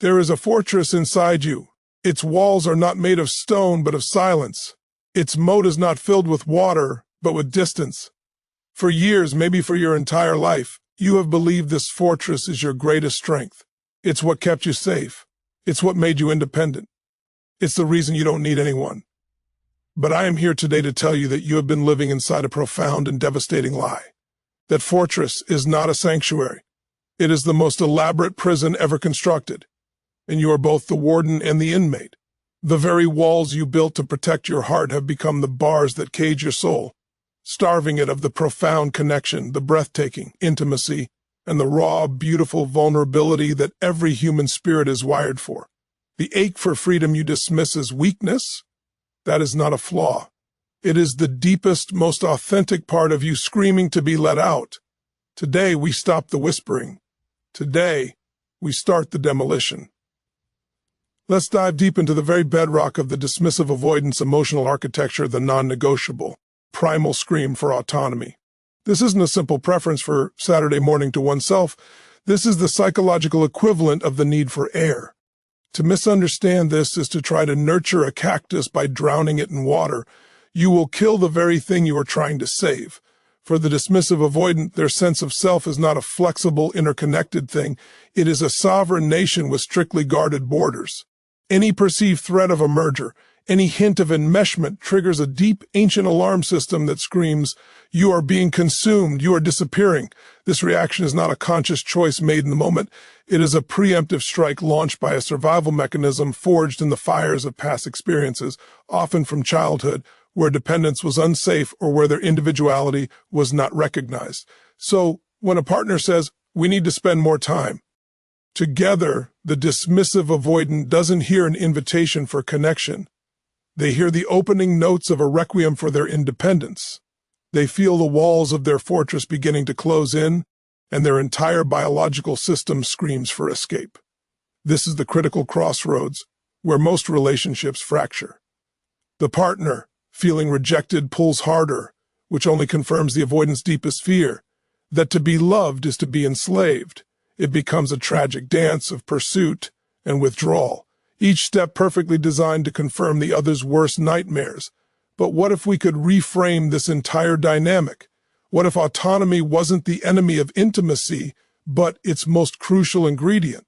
There is a fortress inside you. Its walls are not made of stone, but of silence. Its moat is not filled with water, but with distance. For years, maybe for your entire life, you have believed this fortress is your greatest strength. It's what kept you safe. It's what made you independent. It's the reason you don't need anyone. But I am here today to tell you that you have been living inside a profound and devastating lie. That fortress is not a sanctuary. It is the most elaborate prison ever constructed. And you are both the warden and the inmate. The very walls you built to protect your heart have become the bars that cage your soul, starving it of the profound connection, the breathtaking intimacy, and the raw, beautiful vulnerability that every human spirit is wired for. The ache for freedom you dismiss as weakness, that is not a flaw. It is the deepest, most authentic part of you screaming to be let out. Today, we stop the whispering. Today, we start the demolition. Let's dive deep into the very bedrock of the dismissive avoidance emotional architecture, the non-negotiable, primal scream for autonomy. This isn't a simple preference for Saturday morning to oneself. This is the psychological equivalent of the need for air. To misunderstand this is to try to nurture a cactus by drowning it in water. You will kill the very thing you are trying to save. For the dismissive avoidant, their sense of self is not a flexible, interconnected thing. It is a sovereign nation with strictly guarded borders. Any perceived threat of a merger, any hint of enmeshment triggers a deep, ancient alarm system that screams, "You are being consumed, you are disappearing." This reaction is not a conscious choice made in the moment. It is a preemptive strike launched by a survival mechanism forged in the fires of past experiences, often from childhood, where dependence was unsafe or where their individuality was not recognized. So, when a partner says, "We need to spend more time together," the dismissive avoidant doesn't hear an invitation for connection. They hear the opening notes of a requiem for their independence. They feel the walls of their fortress beginning to close in, and their entire biological system screams for escape. This is the critical crossroads where most relationships fracture. The partner, feeling rejected, pulls harder, which only confirms the avoidant's deepest fear, that to be loved is to be enslaved. It becomes a tragic dance of pursuit and withdrawal, each step perfectly designed to confirm the other's worst nightmares. But what if we could reframe this entire dynamic? What if autonomy wasn't the enemy of intimacy, but its most crucial ingredient?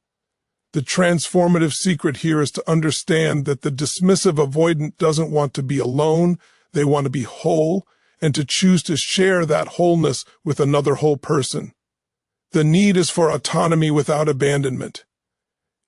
The transformative secret here is to understand that the dismissive avoidant doesn't want to be alone, they want to be whole, and to choose to share that wholeness with another whole person. The need is for autonomy without abandonment.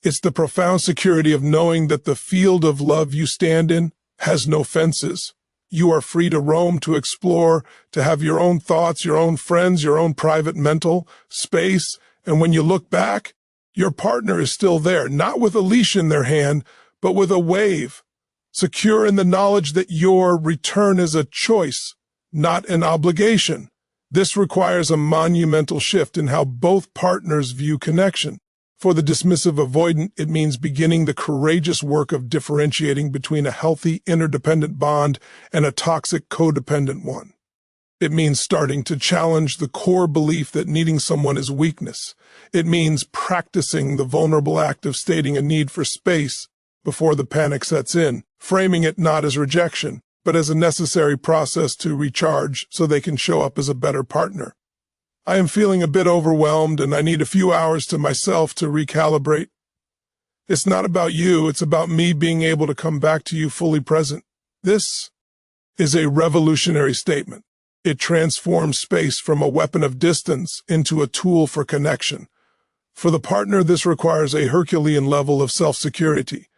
It's the profound security of knowing that the field of love you stand in has no fences. You are free to roam, to explore, to have your own thoughts, your own friends, your own private mental space. And when you look back, your partner is still there, not with a leash in their hand, but with a wave, secure in the knowledge that your return is a choice, not an obligation. This requires a monumental shift in how both partners view connection. For the dismissive avoidant, it means beginning the courageous work of differentiating between a healthy interdependent bond and a toxic codependent one. It means starting to challenge the core belief that needing someone is weakness. It means practicing the vulnerable act of stating a need for space before the panic sets in, framing it not as rejection, but as a necessary process to recharge so they can show up as a better partner. I am feeling a bit overwhelmed and I need a few hours to myself to recalibrate. It's not about you, it's about me being able to come back to you fully present. This is a revolutionary statement. It transforms space from a weapon of distance into a tool for connection. For the partner, this requires a Herculean level of self-security.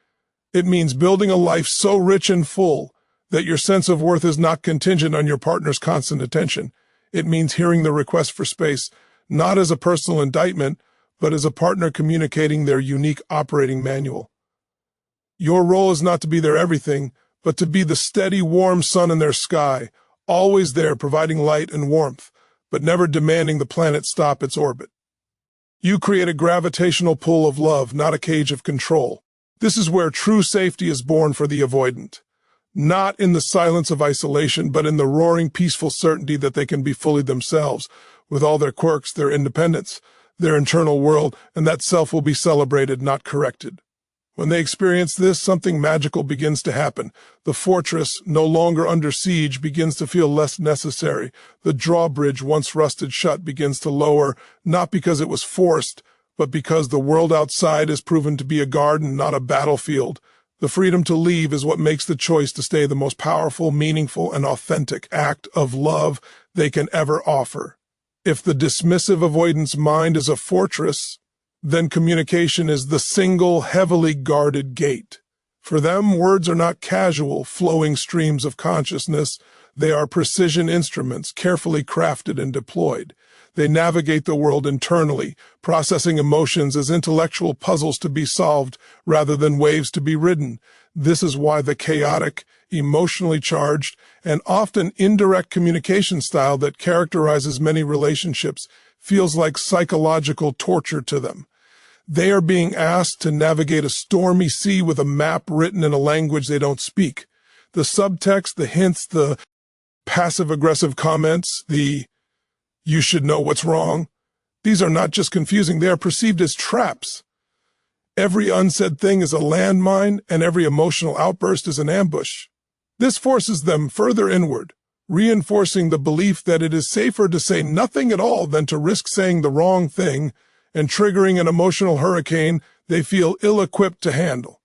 It means building a life so rich and full that your sense of worth is not contingent on your partner's constant attention. It means hearing the request for space, not as a personal indictment, but as a partner communicating their unique operating manual. Your role is not to be their everything, but to be the steady, warm sun in their sky, always there providing light and warmth, but never demanding the planet stop its orbit. You create a gravitational pull of love, not a cage of control. This is where true safety is born for the avoidant. Not in the silence of isolation, but in the roaring, peaceful certainty that they can be fully themselves, with all their quirks, their independence, their internal world, and that self will be celebrated, not corrected. When they experience this, something magical begins to happen. The fortress, no longer under siege, begins to feel less necessary. The drawbridge, once rusted shut, begins to lower, not because it was forced, but because the world outside is proven to be a garden, not a battlefield. The freedom to leave is what makes the choice to stay the most powerful, meaningful, and authentic act of love they can ever offer. If the dismissive avoidance mind is a fortress, then communication is the single, heavily guarded gate. For them, words are not casual, flowing streams of consciousness. They are precision instruments, carefully crafted and deployed. They navigate the world internally, processing emotions as intellectual puzzles to be solved rather than waves to be ridden. This is why the chaotic, emotionally charged, and often indirect communication style that characterizes many relationships feels like psychological torture to them. They are being asked to navigate a stormy sea with a map written in a language they don't speak. The subtext, the hints, the passive-aggressive comments, the "you should know what's wrong," these are not just confusing, they are perceived as traps. Every unsaid thing is a landmine, and every emotional outburst is an ambush. This forces them further inward, reinforcing the belief that it is safer to say nothing at all than to risk saying the wrong thing and triggering an emotional hurricane they feel ill-equipped to handle.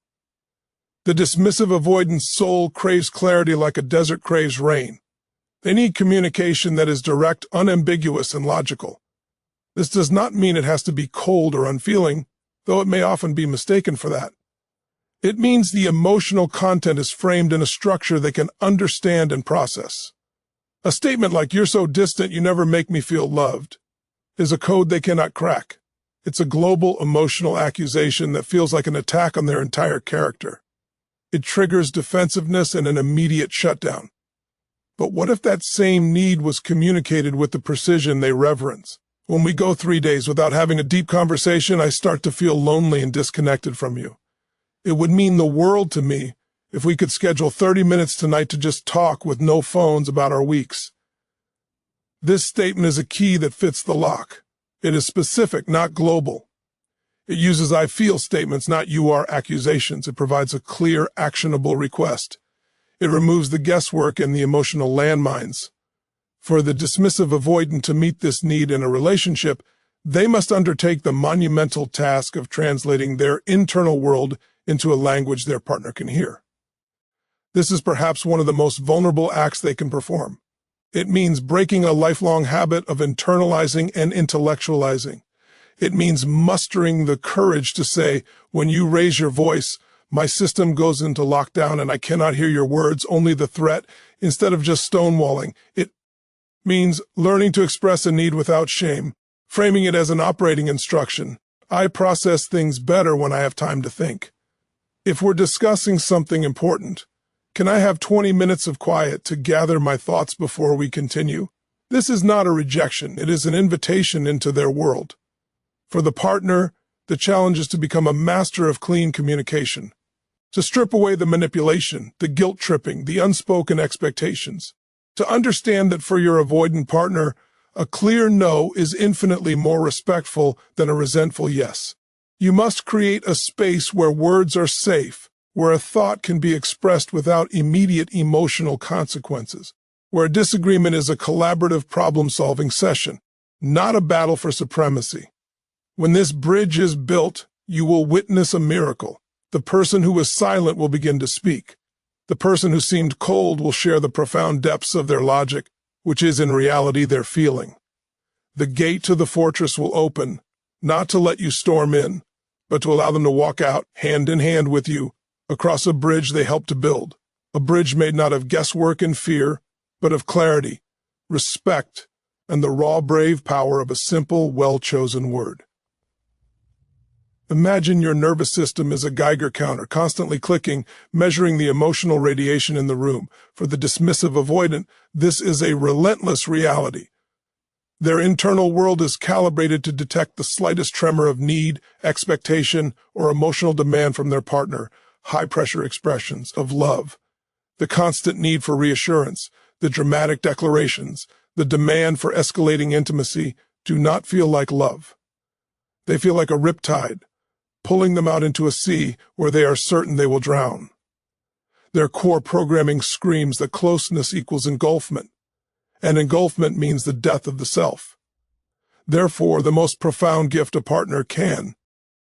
The dismissive avoidance soul craves clarity like a desert craves rain. They need communication that is direct, unambiguous, and logical. This does not mean it has to be cold or unfeeling, though it may often be mistaken for that. It means the emotional content is framed in a structure they can understand and process. A statement like "you're so distant, you never make me feel loved" is a code they cannot crack. It's a global emotional accusation that feels like an attack on their entire character. It triggers defensiveness and an immediate shutdown. But what if that same need was communicated with the precision they reverence? When we go 3 days without having a deep conversation, I start to feel lonely and disconnected from you. It would mean the world to me if we could schedule 30 minutes tonight to just talk with no phones about our weeks. This statement is a key that fits the lock. It is specific, not global. It uses "I feel" statements, not "you are" accusations. It provides a clear, actionable request. It removes the guesswork and the emotional landmines. For the dismissive avoidant to meet this need in a relationship, they must undertake the monumental task of translating their internal world into a language their partner can hear. This is perhaps one of the most vulnerable acts they can perform. It means breaking a lifelong habit of internalizing and intellectualizing. It means mustering the courage to say, "When you raise your voice, my system goes into lockdown and I cannot hear your words, only the threat," instead of just stonewalling. It means learning to express a need without shame, framing it as an operating instruction. I process things better when I have time to think. If we're discussing something important, can I have 20 minutes of quiet to gather my thoughts before we continue? This is not a rejection. It is an invitation into their world. For the partner, the challenge is to become a master of clean communication, to strip away the manipulation, the guilt-tripping, the unspoken expectations, to understand that for your avoidant partner, a clear no is infinitely more respectful than a resentful yes. You must create a space where words are safe, where a thought can be expressed without immediate emotional consequences, where a disagreement is a collaborative problem-solving session, not a battle for supremacy. When this bridge is built, you will witness a miracle. The person who was silent will begin to speak. The person who seemed cold will share the profound depths of their logic, which is in reality their feeling. The gate to the fortress will open, not to let you storm in, but to allow them to walk out hand in hand with you across a bridge they helped to build, a bridge made not of guesswork and fear, but of clarity, respect, and the raw, brave power of a simple, well-chosen word. Imagine your nervous system is a Geiger counter, constantly clicking, measuring the emotional radiation in the room. For the dismissive avoidant, this is a relentless reality. Their internal world is calibrated to detect the slightest tremor of need, expectation, or emotional demand from their partner, high-pressure expressions of love, the constant need for reassurance, the dramatic declarations, the demand for escalating intimacy do not feel like love. They feel like a riptide, pulling them out into a sea where they are certain they will drown. Their core programming screams that closeness equals engulfment, and engulfment means the death of the self. Therefore, the most profound gift a partner can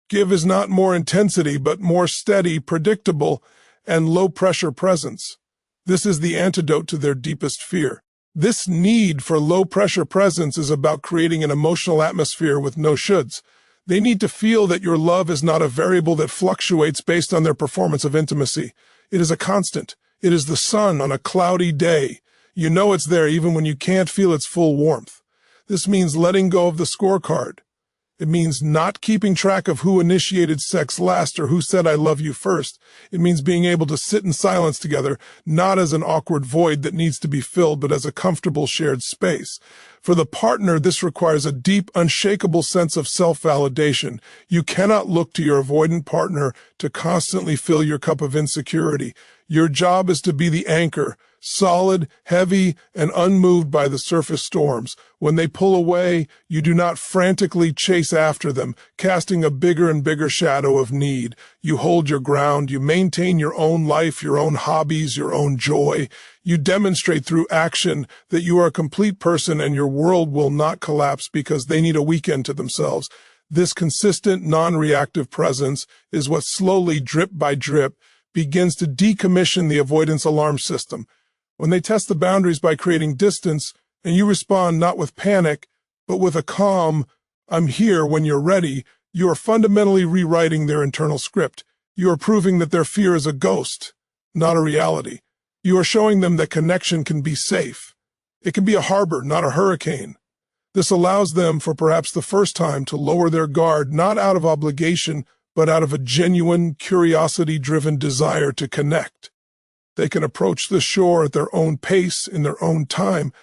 give is not more intensity, but more steady, predictable, and low-pressure presence. This is the antidote to their deepest fear. This need for low-pressure presence is about creating an emotional atmosphere with no shoulds. They need to feel that your love is not a variable that fluctuates based on their performance of intimacy. It is a constant. It is the sun on a cloudy day. You know it's there even when you can't feel its full warmth. This means letting go of the scorecard. It means not keeping track of who initiated sex last or who said I love you first. It means being able to sit in silence together, not as an awkward void that needs to be filled, but as a comfortable shared space. For the partner, this requires a deep, unshakable sense of self-validation. You cannot look to your avoidant partner to constantly fill your cup of insecurity. Your job is to be the anchor, solid, heavy, and unmoved by the surface storms. When they pull away, you do not frantically chase after them, casting a bigger and bigger shadow of need. You hold your ground, you maintain your own life, your own hobbies, your own joy. You demonstrate through action that you are a complete person and your world will not collapse because they need a weekend to themselves. This consistent, non-reactive presence is what slowly, drip by drip, begins to decommission the avoidance alarm system. When they test the boundaries by creating distance, and you respond not with panic, but with a calm, I'm here when you're ready, you are fundamentally rewriting their internal script. You are proving that their fear is a ghost, not a reality. You are showing them that connection can be safe. It can be a harbor, not a hurricane. This allows them, for perhaps the first time, to lower their guard, not out of obligation, but out of a genuine, curiosity-driven desire to connect. They can approach the shore at their own pace, in their own time,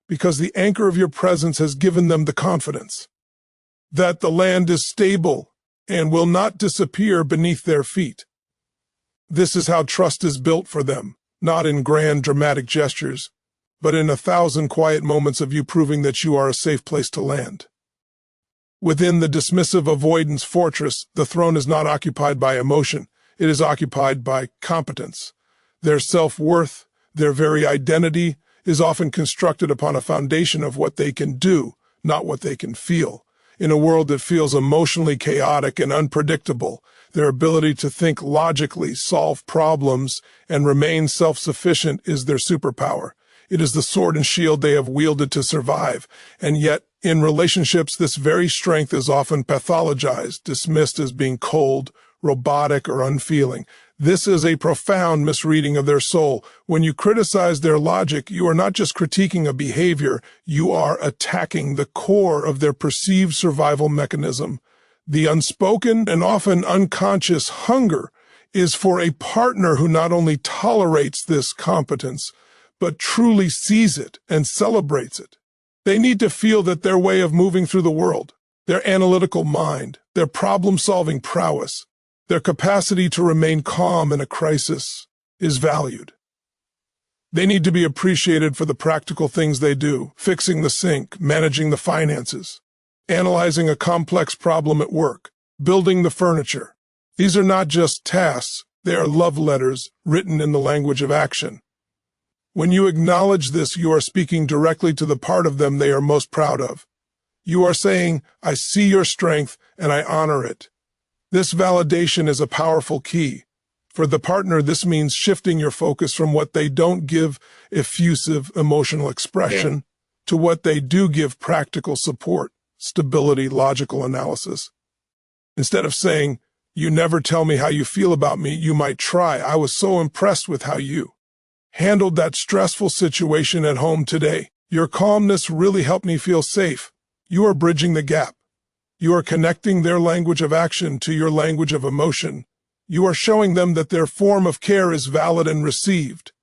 because the anchor of your presence has given them the confidence that the land is stable and will not disappear beneath their feet. This is how trust is built for them, not in grand, dramatic gestures, but in 1,000 quiet moments of you proving that you are a safe place to land. Within the dismissive avoidance fortress, the throne is not occupied by emotion. It is occupied by competence. Their self-worth, their very identity, is often constructed upon a foundation of what they can do, not what they can feel. In a world that feels emotionally chaotic and unpredictable, their ability to think logically, solve problems, and remain self-sufficient is their superpower. It is the sword and shield they have wielded to survive, and yet, in relationships, this very strength is often pathologized, dismissed as being cold, robotic, or unfeeling. This is a profound misreading of their soul. When you criticize their logic, you are not just critiquing a behavior, you are attacking the core of their perceived survival mechanism. The unspoken and often unconscious hunger is for a partner who not only tolerates this competence, but truly sees it and celebrates it. They need to feel that their way of moving through the world, their analytical mind, their problem-solving prowess, their capacity to remain calm in a crisis is valued. They need to be appreciated for the practical things they do, fixing the sink, managing the finances, analyzing a complex problem at work, building the furniture. These are not just tasks, they are love letters written in the language of action. When you acknowledge this, you are speaking directly to the part of them they are most proud of. You are saying, I see your strength and I honor it. This validation is a powerful key. For the partner, this means shifting your focus from what they don't give effusive emotional expression to what they do give practical support, stability, logical analysis. Instead of saying, you never tell me how you feel about me, you might try, I was so impressed with how you handled that stressful situation at home today. Your calmness really helped me feel safe. You are bridging the gap. You are connecting their language of action to your language of emotion. You are showing them that their form of care is valid and received.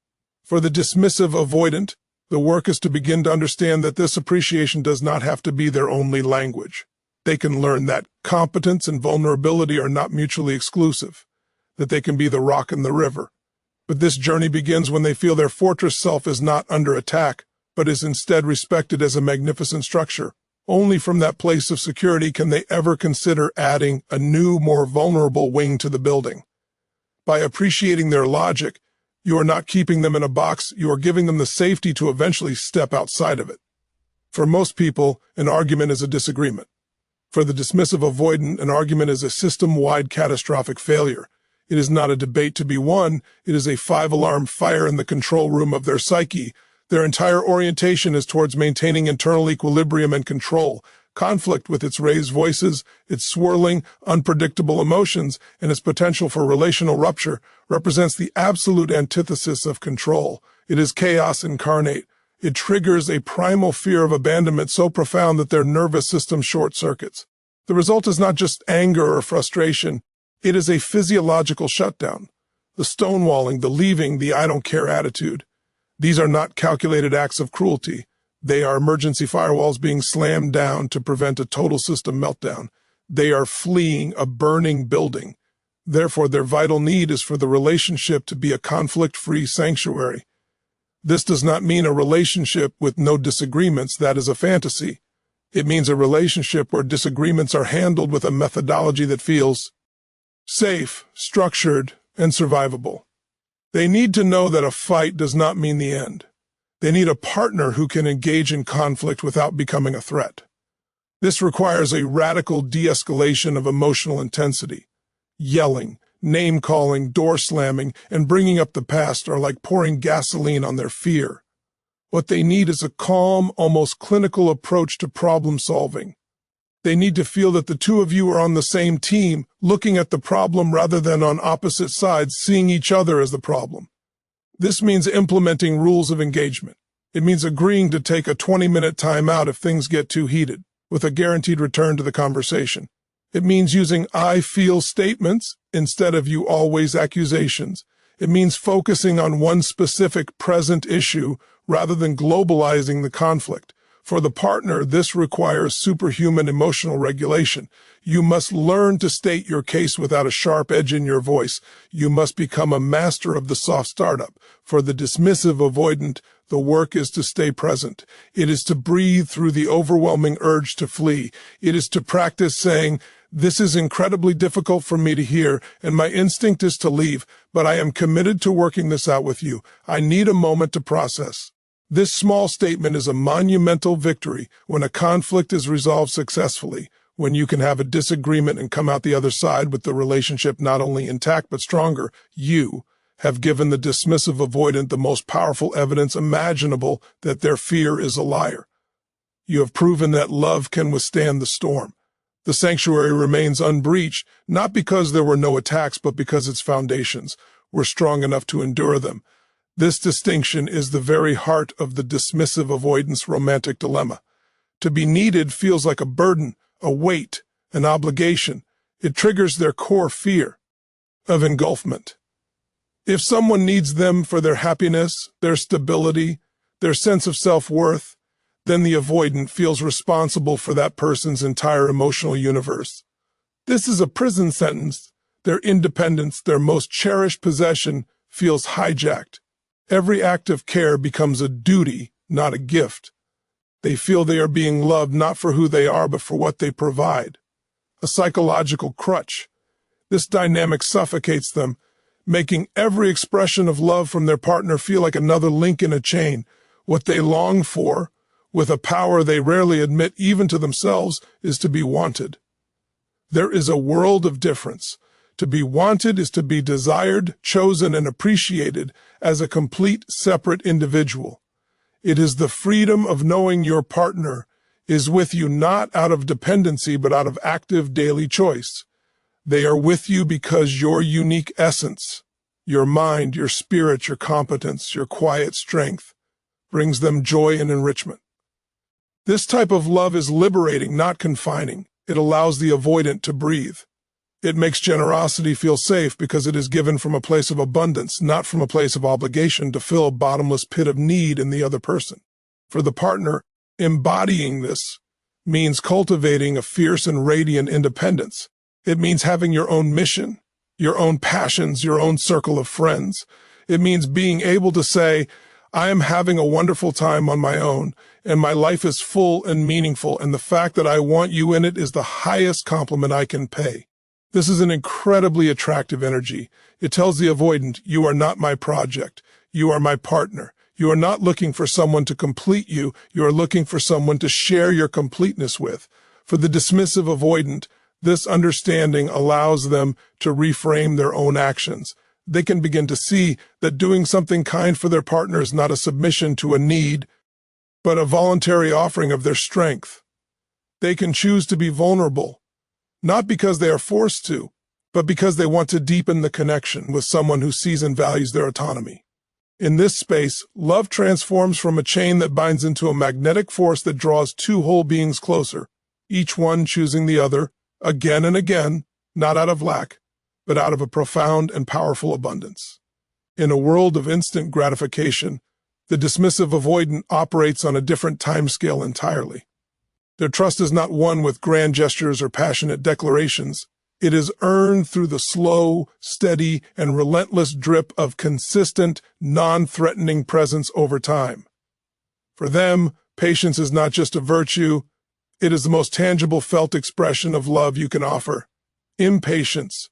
For the dismissive avoidant, the work is to begin to understand that this appreciation does not have to be their only language. They can learn that competence and vulnerability are not mutually exclusive, that they can be the rock in the river. But this journey begins when they feel their fortress self is not under attack, but is instead respected as a magnificent structure, Only from that place of security can they ever consider adding a new, more vulnerable wing to the building. By appreciating their logic, you are not keeping them in a box, you are giving them the safety to eventually step outside of it. For most people, an argument is a disagreement. For the dismissive avoidant, an argument is a system-wide catastrophic failure. It is not a debate to be won, it is a five-alarm fire in the control room of their psyche. Their entire orientation is towards maintaining internal equilibrium and control. Conflict, with its raised voices, its swirling, unpredictable emotions, and its potential for relational rupture, represents the absolute antithesis of control. It is chaos incarnate. It triggers a primal fear of abandonment so profound that their nervous system short-circuits. The result is not just anger or frustration. It is a physiological shutdown. The stonewalling, the leaving, the I don't care attitude. These are not calculated acts of cruelty. They are emergency firewalls being slammed down to prevent a total system meltdown. They are fleeing a burning building. Therefore, their vital need is for the relationship to be a conflict-free sanctuary. This does not mean a relationship with no disagreements. That is a fantasy. It means a relationship where disagreements are handled with a methodology that feels safe, structured, and survivable. They need to know that a fight does not mean the end. They need a partner who can engage in conflict without becoming a threat. This requires a radical de-escalation of emotional intensity. Yelling, name-calling, door-slamming, and bringing up the past are like pouring gasoline on their fear. What they need is a calm, almost clinical approach to problem-solving. They need to feel that the two of you are on the same team, looking at the problem rather than on opposite sides, seeing each other as the problem. This means implementing rules of engagement. It means agreeing to take a 20-minute timeout if things get too heated, with a guaranteed return to the conversation. It means using I feel statements instead of you always accusations. It means focusing on one specific present issue rather than globalizing the conflict. For the partner, this requires superhuman emotional regulation. You must learn to state your case without a sharp edge in your voice. You must become a master of the soft startup. For the dismissive avoidant, the work is to stay present. It is to breathe through the overwhelming urge to flee. It is to practice saying, "This is incredibly difficult for me to hear, and my instinct is to leave, but I am committed to working this out with you. I need a moment to process." This small statement is a monumental victory when a conflict is resolved successfully, when you can have a disagreement and come out the other side with the relationship not only intact but stronger. You have given the dismissive avoidant the most powerful evidence imaginable that their fear is a liar. You have proven that love can withstand the storm. The sanctuary remains unbreached, not because there were no attacks, but because its foundations were strong enough to endure them. This distinction is the very heart of the dismissive avoidance romantic dilemma. To be needed feels like a burden, a weight, an obligation. It triggers their core fear of engulfment. If someone needs them for their happiness, their stability, their sense of self-worth, then the avoidant feels responsible for that person's entire emotional universe. This is a prison sentence. Their independence, their most cherished possession, feels hijacked. Every act of care becomes a duty, not a gift. They feel they are being loved not for who they are, but for what they provide. A psychological crutch. This dynamic suffocates them, making every expression of love from their partner feel like another link in a chain. What they long for, with a power they rarely admit even to themselves, is to be wanted. There is a world of difference. To be wanted is to be desired, chosen, and appreciated as a complete, separate individual. It is the freedom of knowing your partner is with you not out of dependency but out of active daily choice. They are with you because your unique essence, your mind, your spirit, your competence, your quiet strength, brings them joy and enrichment. This type of love is liberating, not confining. It allows the avoidant to breathe. It makes generosity feel safe because it is given from a place of abundance, not from a place of obligation to fill a bottomless pit of need in the other person. For the partner, embodying this means cultivating a fierce and radiant independence. It means having your own mission, your own passions, your own circle of friends. It means being able to say, "I am having a wonderful time on my own, and my life is full and meaningful, and the fact that I want you in it is the highest compliment I can pay. This is an incredibly attractive energy. It tells the avoidant, you are not my project. You are my partner. You are not looking for someone to complete you. You are looking for someone to share your completeness with. For the dismissive avoidant, this understanding allows them to reframe their own actions. They can begin to see that doing something kind for their partner is not a submission to a need, but a voluntary offering of their strength. They can choose to be vulnerable, not because they are forced to, but because they want to deepen the connection with someone who sees and values their autonomy. In this space, love transforms from a chain that binds into a magnetic force that draws two whole beings closer, each one choosing the other, again and again, not out of lack, but out of a profound and powerful abundance. In a world of instant gratification, the dismissive avoidant operates on a different timescale entirely. Their trust is not won with grand gestures or passionate declarations. It is earned through the slow, steady, and relentless drip of consistent, non-threatening presence over time. For them, patience is not just a virtue, it is the most tangible felt expression of love you can offer. Impatience,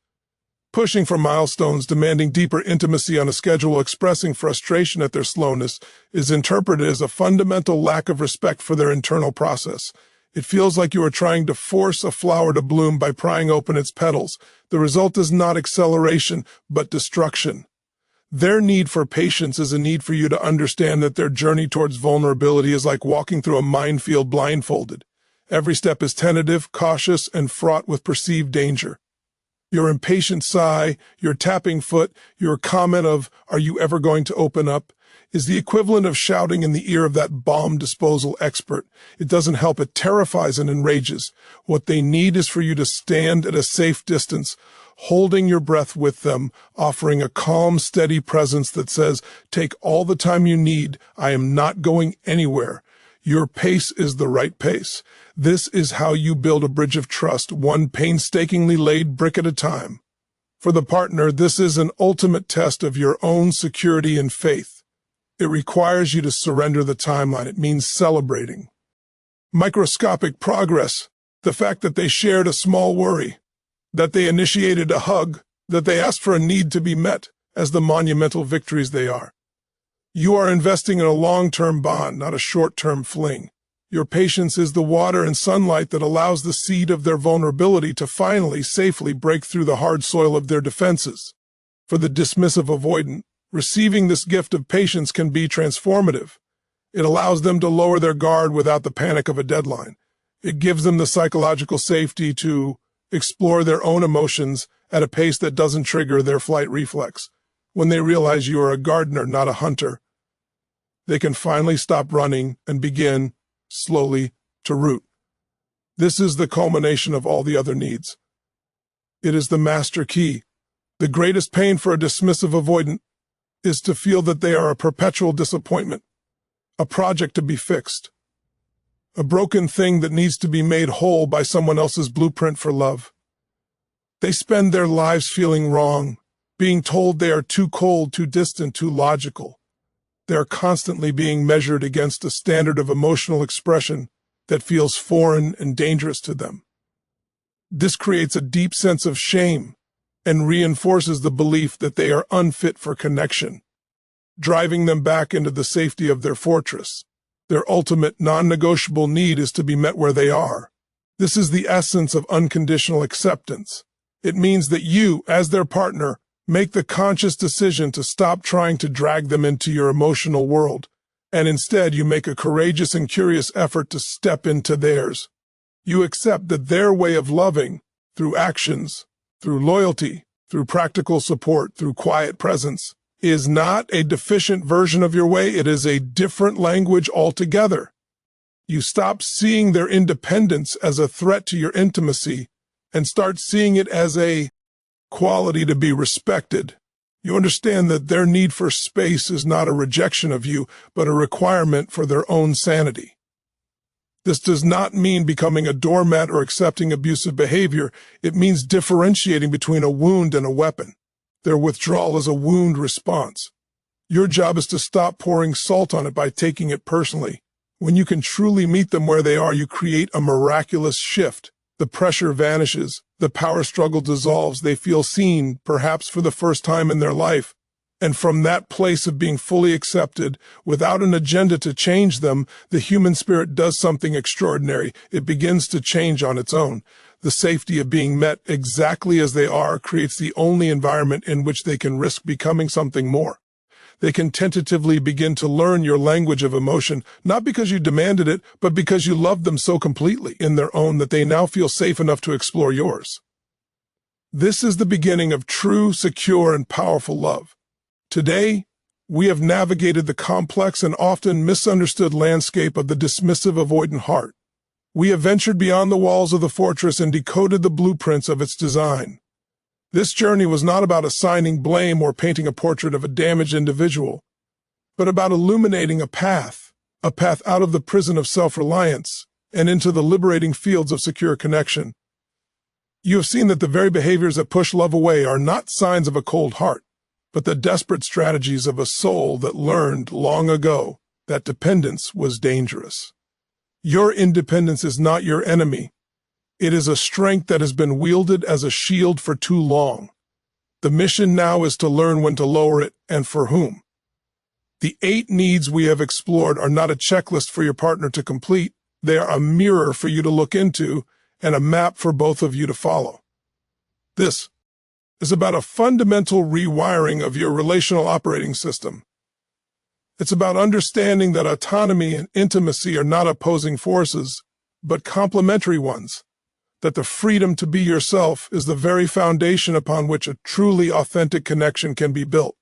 pushing for milestones, demanding deeper intimacy on a schedule, expressing frustration at their slowness, is interpreted as a fundamental lack of respect for their internal process. It feels like you are trying to force a flower to bloom by prying open its petals. The result is not acceleration, but destruction. Their need for patience is a need for you to understand that their journey towards vulnerability is like walking through a minefield blindfolded. Every step is tentative, cautious, and fraught with perceived danger. Your impatient sigh, your tapping foot, your comment of, "Are you ever going to open up?" is the equivalent of shouting in the ear of that bomb disposal expert. It doesn't help, it terrifies and enrages. What they need is for you to stand at a safe distance, holding your breath with them, offering a calm, steady presence that says, "Take all the time you need. I am not going anywhere. Your pace is the right pace." This is how you build a bridge of trust, one painstakingly laid brick at a time. For the partner, this is an ultimate test of your own security and faith. It requires you to surrender the timeline. It means celebrating microscopic progress, the fact that they shared a small worry, that they initiated a hug, that they asked for a need to be met, as the monumental victories they are. You are investing in a long-term bond, not a short-term fling. Your patience is the water and sunlight that allows the seed of their vulnerability to finally, safely break through the hard soil of their defenses. For the dismissive avoidant, receiving this gift of patience can be transformative. It allows them to lower their guard without the panic of a deadline. It gives them the psychological safety to explore their own emotions at a pace that doesn't trigger their flight reflex. When they realize you are a gardener, not a hunter, they can finally stop running and begin, slowly, to root. This is the culmination of all the other needs. It is the master key. The greatest pain for a dismissive avoidant is to feel that they are a perpetual disappointment, a project to be fixed, a broken thing that needs to be made whole by someone else's blueprint for love. They spend their lives feeling wrong, being told they are too cold, too distant, too logical. They are constantly being measured against a standard of emotional expression that feels foreign and dangerous to them. This creates a deep sense of shame and reinforces the belief that they are unfit for connection, driving them back into the safety of their fortress. Their ultimate non-negotiable need is to be met where they are. This is the essence of unconditional acceptance. It means that you, as their partner, make the conscious decision to stop trying to drag them into your emotional world, and instead you make a courageous and curious effort to step into theirs. You accept that their way of loving, through actions, through loyalty, through practical support, through quiet presence, is not a deficient version of your way. It is a different language altogether. You stop seeing their independence as a threat to your intimacy and start seeing it as a quality to be respected. You understand that their need for space is not a rejection of you, but a requirement for their own sanity. This does not mean becoming a doormat or accepting abusive behavior. It means differentiating between a wound and a weapon. Their withdrawal is a wound response. Your job is to stop pouring salt on it by taking it personally. When you can truly meet them where they are, you create a miraculous shift. The pressure vanishes, the power struggle dissolves, they feel seen, perhaps for the first time in their life. And from that place of being fully accepted, without an agenda to change them, the human spirit does something extraordinary. It begins to change on its own. The safety of being met exactly as they are creates the only environment in which they can risk becoming something more. They can tentatively begin to learn your language of emotion, not because you demanded it, but because you loved them so completely in their own that they now feel safe enough to explore yours. This is the beginning of true, secure, and powerful love. Today, we have navigated the complex and often misunderstood landscape of the dismissive, avoidant heart. We have ventured beyond the walls of the fortress and decoded the blueprints of its design. This journey was not about assigning blame or painting a portrait of a damaged individual, but about illuminating a path out of the prison of self-reliance and into the liberating fields of secure connection. You have seen that the very behaviors that push love away are not signs of a cold heart, but the desperate strategies of a soul that learned long ago that dependence was dangerous. Your independence is not your enemy. It is a strength that has been wielded as a shield for too long. The mission now is to learn when to lower it and for whom. The 8 needs we have explored are not a checklist for your partner to complete. They are a mirror for you to look into and a map for both of you to follow. This is about a fundamental rewiring of your relational operating system. It's about understanding that autonomy and intimacy are not opposing forces, but complementary ones. That the freedom to be yourself is the very foundation upon which a truly authentic connection can be built.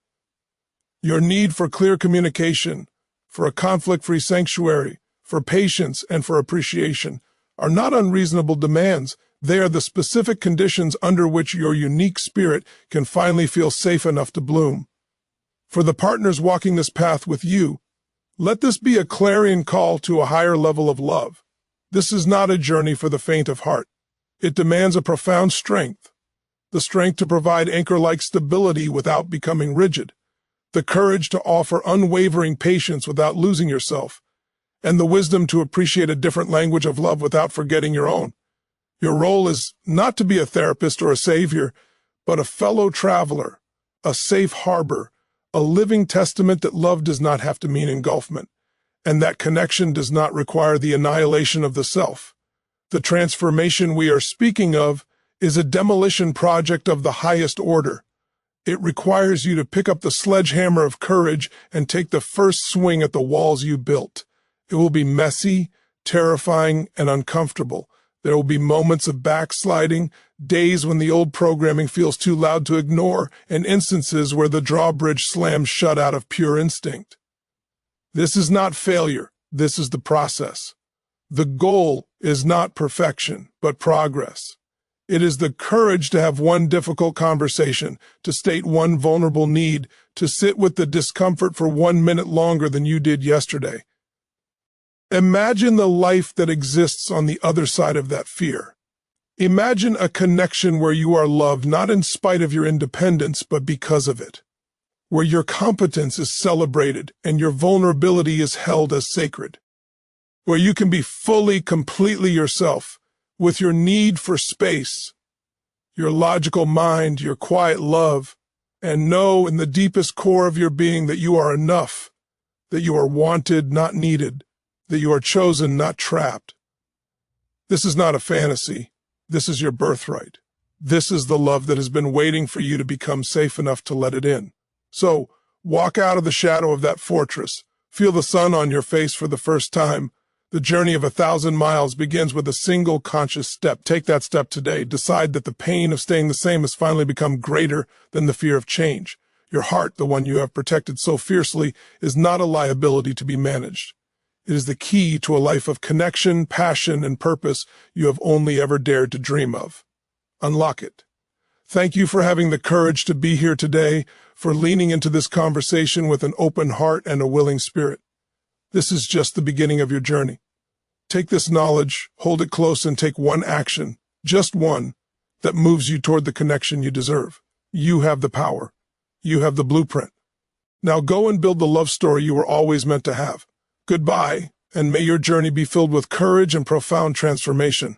Your need for clear communication, for a conflict-free sanctuary, for patience, and for appreciation are not unreasonable demands. They are the specific conditions under which your unique spirit can finally feel safe enough to bloom. For the partners walking this path with you, let this be a clarion call to a higher level of love. This is not a journey for the faint of heart. It demands a profound strength, the strength to provide anchor-like stability without becoming rigid, the courage to offer unwavering patience without losing yourself, and the wisdom to appreciate a different language of love without forgetting your own. Your role is not to be a therapist or a savior, but a fellow traveler, a safe harbor, a living testament that love does not have to mean engulfment, and that connection does not require the annihilation of the self. The transformation we are speaking of is a demolition project of the highest order. It requires you to pick up the sledgehammer of courage and take the first swing at the walls you built. It will be messy, terrifying, and uncomfortable. There will be moments of backsliding, days when the old programming feels too loud to ignore, and instances where the drawbridge slams shut out of pure instinct. This is not failure. This is the process. The goal is not perfection, but progress. It is the courage to have one difficult conversation, to state one vulnerable need, to sit with the discomfort for 1 minute longer than you did yesterday. Imagine the life that exists on the other side of that fear. Imagine a connection where you are loved not in spite of your independence, but because of it. Where your competence is celebrated and your vulnerability is held as sacred. Where you can be fully, completely yourself, with your need for space, your logical mind, your quiet love, and know in the deepest core of your being that you are enough, that you are wanted, not needed, that you are chosen, not trapped. This is not a fantasy. This is your birthright. This is the love that has been waiting for you to become safe enough to let it in. So, walk out of the shadow of that fortress. Feel the sun on your face for the first time. The journey of 1,000 miles begins with a single conscious step. Take that step today. Decide that the pain of staying the same has finally become greater than the fear of change. Your heart, the one you have protected so fiercely, is not a liability to be managed. It is the key to a life of connection, passion, and purpose you have only ever dared to dream of. Unlock it. Thank you for having the courage to be here today, for leaning into this conversation with an open heart and a willing spirit. This is just the beginning of your journey. Take this knowledge, hold it close, and take one action, just one, that moves you toward the connection you deserve. You have the power. You have the blueprint. Now go and build the love story you were always meant to have. Goodbye, and may your journey be filled with courage and profound transformation.